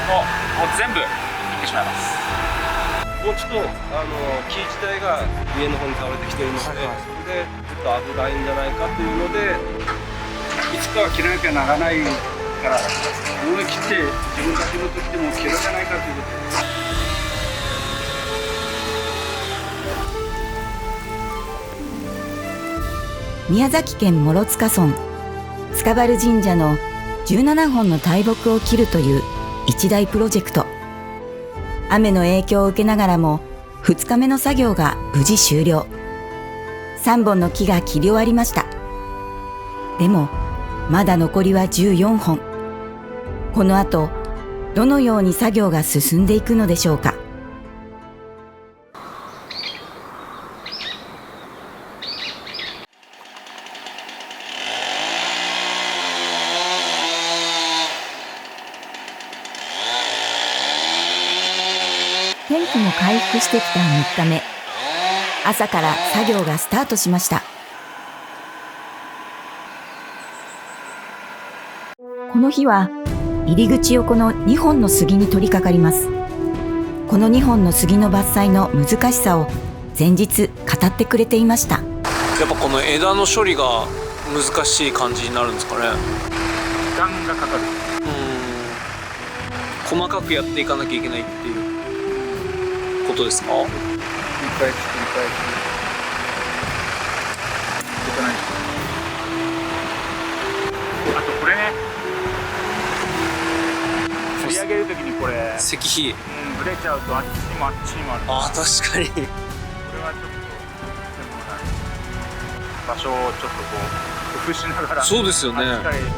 もう全部いってしまいます。もうちょっと木自体が上の方に倒れてきてるので、それでちょっと危ないんじゃないかというので、いつかは切らなきゃならないから思い切って自分たちの時でも切るじゃないかということで。宮崎県諸塚村塚原神社の17本の大木を切るという一大プロジェクト。雨の影響を受けながらも2日目の作業が無事終了。3本の木が切り終わりました。でもまだ残りは14本。この後どのように作業が進んでいくのでしょうか。天気も回復してきた3日目、朝から作業がスタートしました。この日は入り口横の2本の杉に取り掛かります。この2本の杉の伐採の難しさを前日語ってくれていました。やっぱこの枝の処理が難しい感じになるんですかね。時間がかかる。細かくやっていかなきゃいけないっていうことですか？繰り返し繰り返しいかない。あとこれね、釣り上げるときにこれ石碑、ブレちゃうとあっちにもあっちにもある。あー確かにこれはちょっと場所をちょっとこう工夫しながら。そうですよね。力入れて。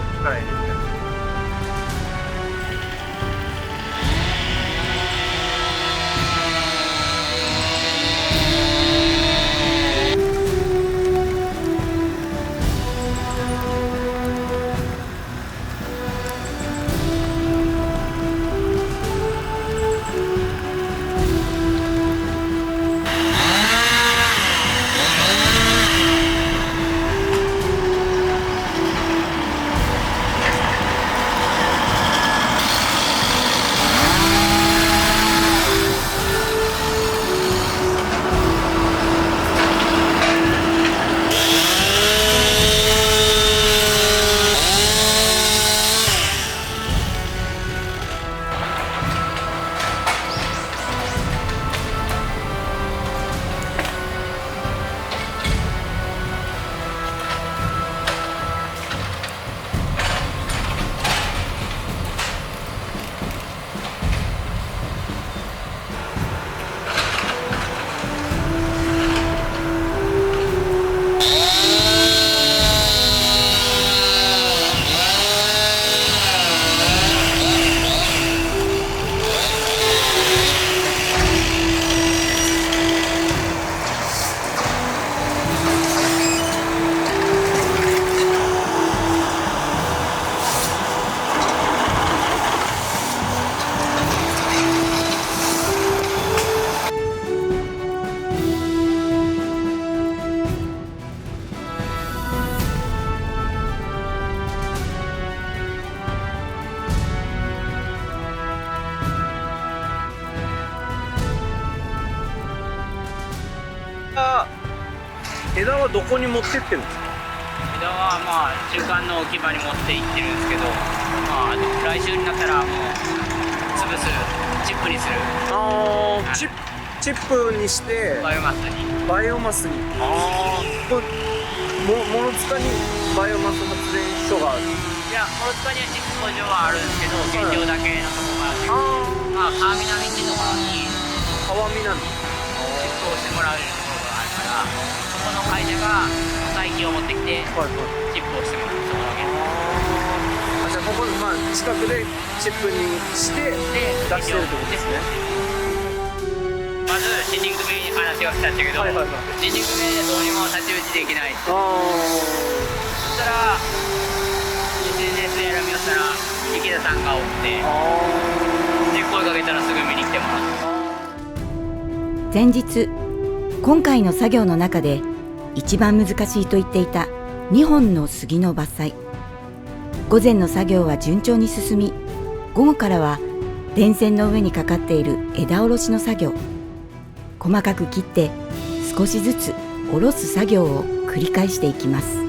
枝はどこに持ってってるんですか？枝はまあ中間の置き場に持って行ってるんですけど、まあ来週になったらもう潰す、チップにする。チップにしてバイオマスに。これ諸塚にバイオマス発電所がある。いや、諸塚にはチップ工場はあるんですけど、現状だけのところがあって、まあ川南っていうところに川南チップをしてもらうところがあるから、そこの会社が細機を持ってきて、チップをしてもらうところだけ。じゃあここ、まあ、近くでチップにして出してるってことですね。まず新宿組に話が来たんだけど、新宿組でどうにも太刀打ちできない。そしたら SNS やら見よったら池田さんがおってで声かけたらすぐ見に来てもらった。前日今回の作業の中で一番難しいと言っていた2本の杉の伐採。午前の作業は順調に進み、午後からは電線の上にかかっている枝下ろしの作業、細かく切って少しずつ下ろす作業を繰り返していきます。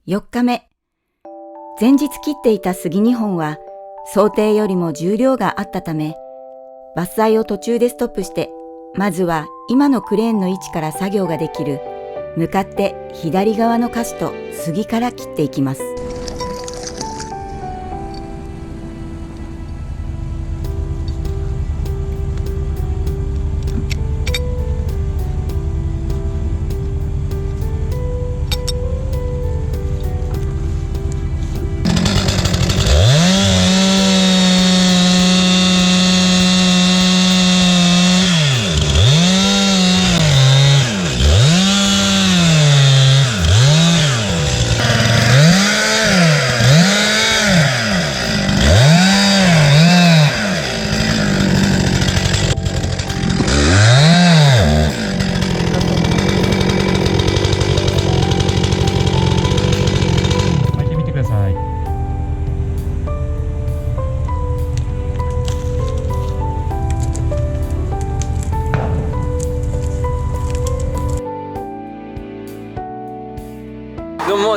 4日目、前日切っていた杉2本は想定よりも重量があったため、伐採を途中でストップして、まずは今のクレーンの位置から作業ができる向かって左側の箇所と杉から切っていきます。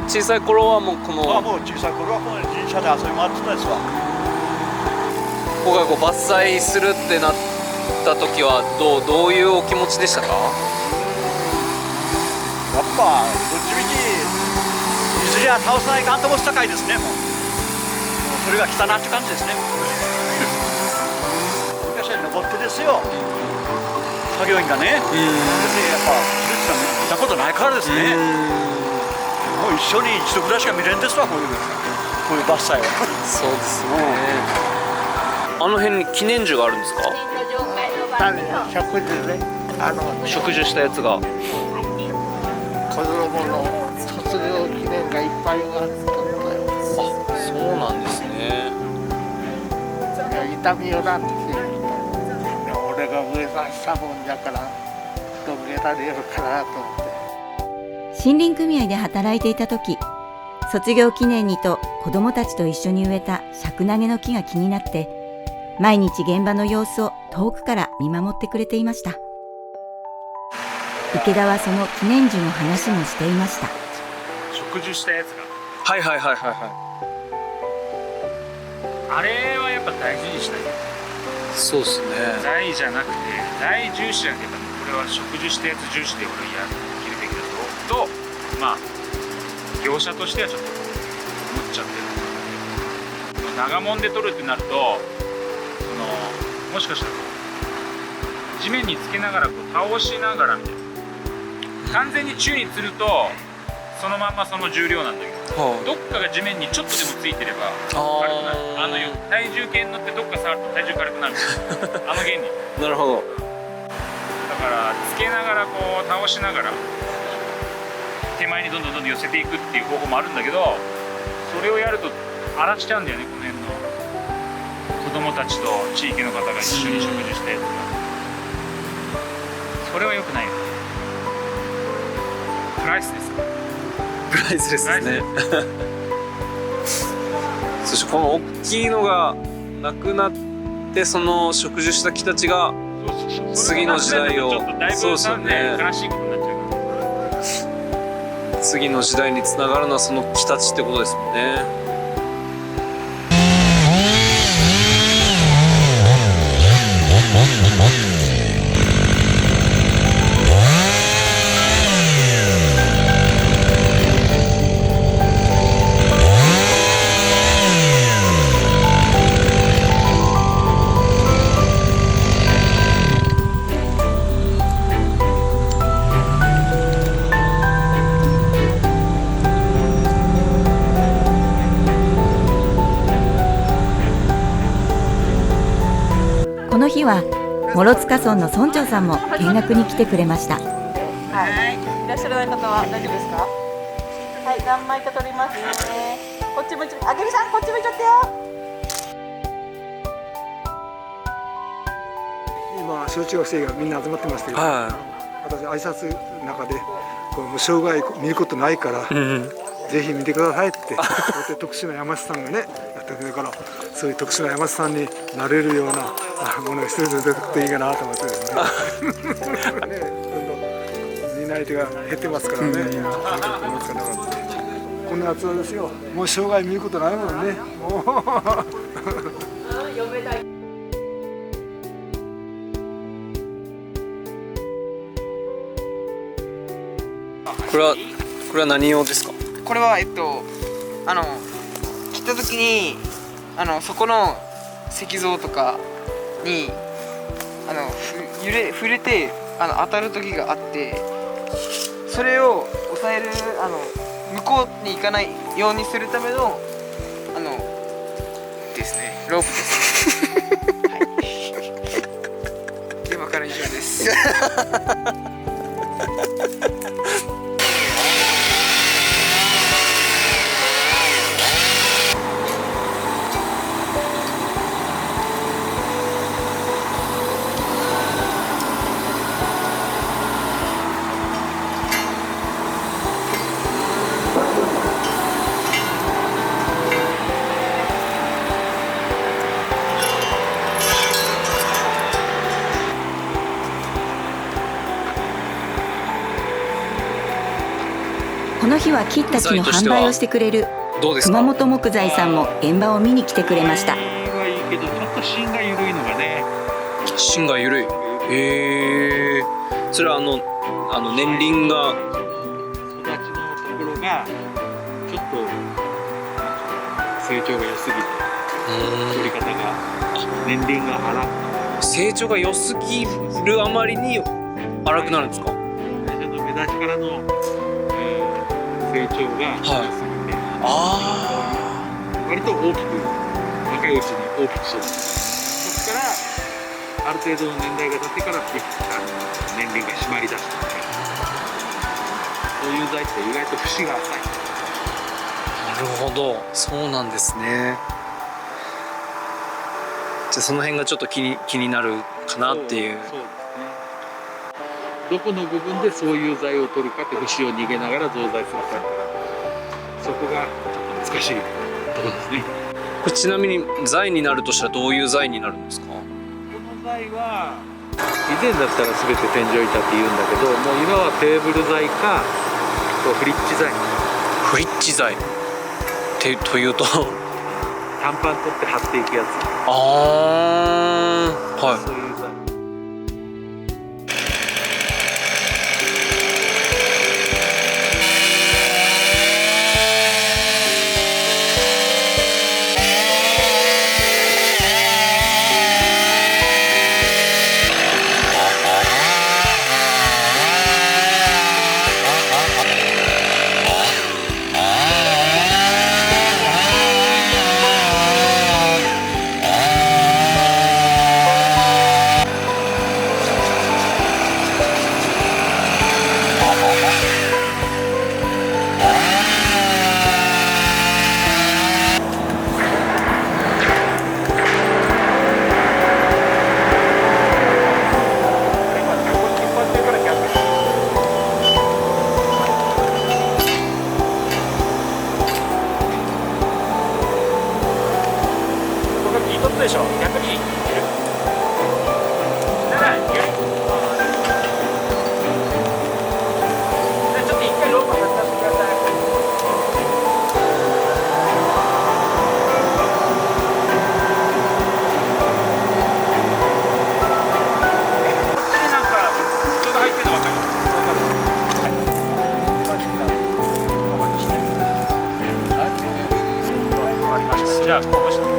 小さい頃はもうこのもう小さい頃はこの自転車で遊び回ってたですわ。今回こう伐採するってなった時はどういうお気持ちでしたか？やっぱどっちみちいずれは倒さないかんと思ってたかいですね。もうそれが来たなって感じですね。昔は登ってですよ、作業員がね。でやっぱ技術が見たことないからですね。もう一生に一度ぐらいしか見れんですわ、こういう伐採は。そうですね。あの辺に記念樹があるんですか？植樹ね、植樹したやつが。子供の卒業記念がいっぱいあったんだよ。そうなんですね。痛みよなって俺が植えさしたもんだから植えられるかなと思って。森林組合で働いていた時、卒業記念にと子供たちと一緒に植えたシャクナゲの木が気になって、毎日現場の様子を遠くから見守ってくれていました。池田はその記念樹の話もしていました。植樹したやつが、はいはいはいはいはい。あれはやっぱ大事にしたい。そうですね。大じゃなくて大重視じゃなくて、これは植樹したやつ重視で俺は切るべきだとまあ業者としてはちょっと思っちゃってる。長もんで取るってなると、もしかしたら地面につけながらこう倒しながらみたいな、完全に宙に釣るとそのまんまその重量なんだけど、どっかが地面にちょっとでもついてれば軽くなる。体重計に乗ってどっか触ると体重軽くなるあの原理。なるほど。だからつけながらこう倒しながら手前にどんどん寄せていくっていう方法もあるんだけど、それをやると荒らしちゃうんだよね、この辺の子供たちと地域の方が一緒に植樹したやつが。それは良くないよ。プライスですか。プライスレスですね。そしてこの大きいのがなくなって、その植樹した木たちが次の時代を、そうですよね、悲しいことになっちゃうから。次の時代につながるのはその木たちってことですもんね。この日は諸塚村の村長さんも見学に来てくれました。はい、いらっしゃらない方は大丈夫ですか？はい、何枚か取りますね。こっち向いちゃ、あけみさんこっち向いちゃってよ。今小中学生がみんな集まってましたけど、私挨拶の中でこの障害見ることないから、ぜひ見てくださいってこうやって特殊な山師さんがねやってくれるから、そういう特殊な山師さんになれるようなものが一つ出てくるといいかなと思ってですね。ね、どんどん担い手が減ってますからね。こんな暑さですよ。もう障害見ることないもんね。もうこれは何用ですか？これは切った時にそこの石像とかに触れて当たる時があって、それを抑える向こうに行かないようにするためのですね、ロープです。はい、現場から以上です。の日は切った木の販売をしてくれるどうですか？熊本木材さんも現場を見に来てくれました。はいいけどちょっと芯が緩いのがね。芯が緩い。それは年輪が育ちのところがちょっと成長が良すぎて取り方が年輪が荒く成長が良すぎるあまりに荒くなるんですか？最初の目出しからの、成長が良すぎて、割と大きく若いうちに大きく育つ。そこからある程度の年代が経ってから年輪が締まりだしたので、そういう材って意外と節が浅い。なるほど、そうなんですね。じゃあその辺がちょっと気になるかなっていう。そうですね。どこの部分でそういう材を取るかって節を逃げながら増材するか、そこがちょっと難しいところですね。これちなみに材になるとしたらどういう材になるんですか？この材は以前だったら全て天井板って言うんだけど、もう今はテーブル材かフリッチ材。フリッチ材というと短パン取って貼っていくやつ。はい。そういう材。じゃあこぼしてこ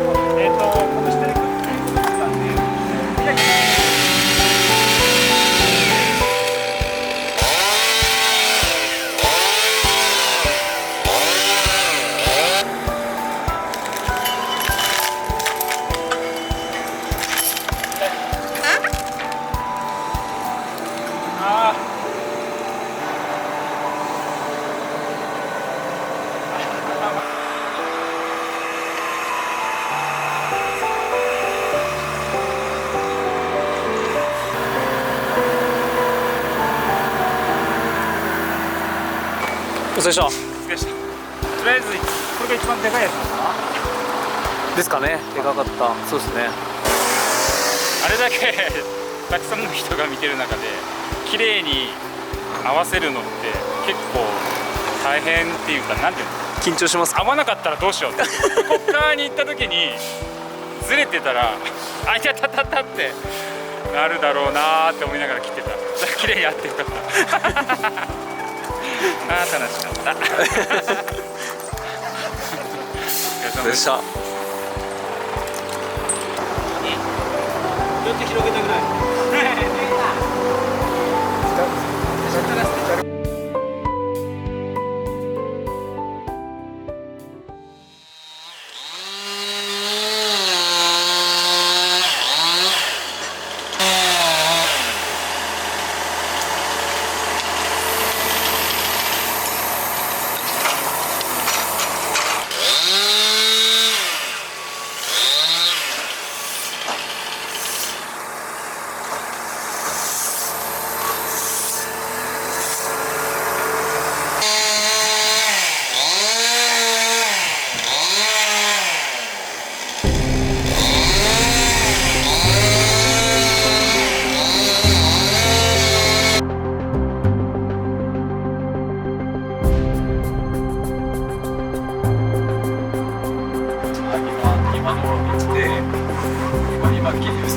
ぼしてるお疲れ様とりあえずこれが一番でかいやつかなですかね。でかかった。そうですね。あれだけたくさんの人が見てる中で綺麗に合わせるのって結構大変っていうか、なんていうの、緊張しますか？合わなかったらどうしようってこっ側に行った時にずれてたらあいたたたたってなるだろうなーって思いながら切ってた。綺麗に合ってよかったあー楽しかったお疲れ様でした。どうやって広げたぐらい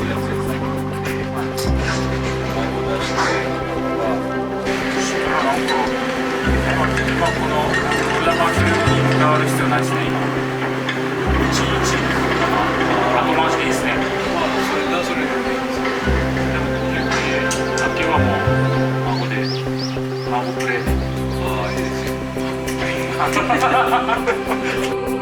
この裏回しにこだわる必要ないですね。いちいち後回しでいいですね。それで今日はもう孫で孫プレイで。ああいいですよ。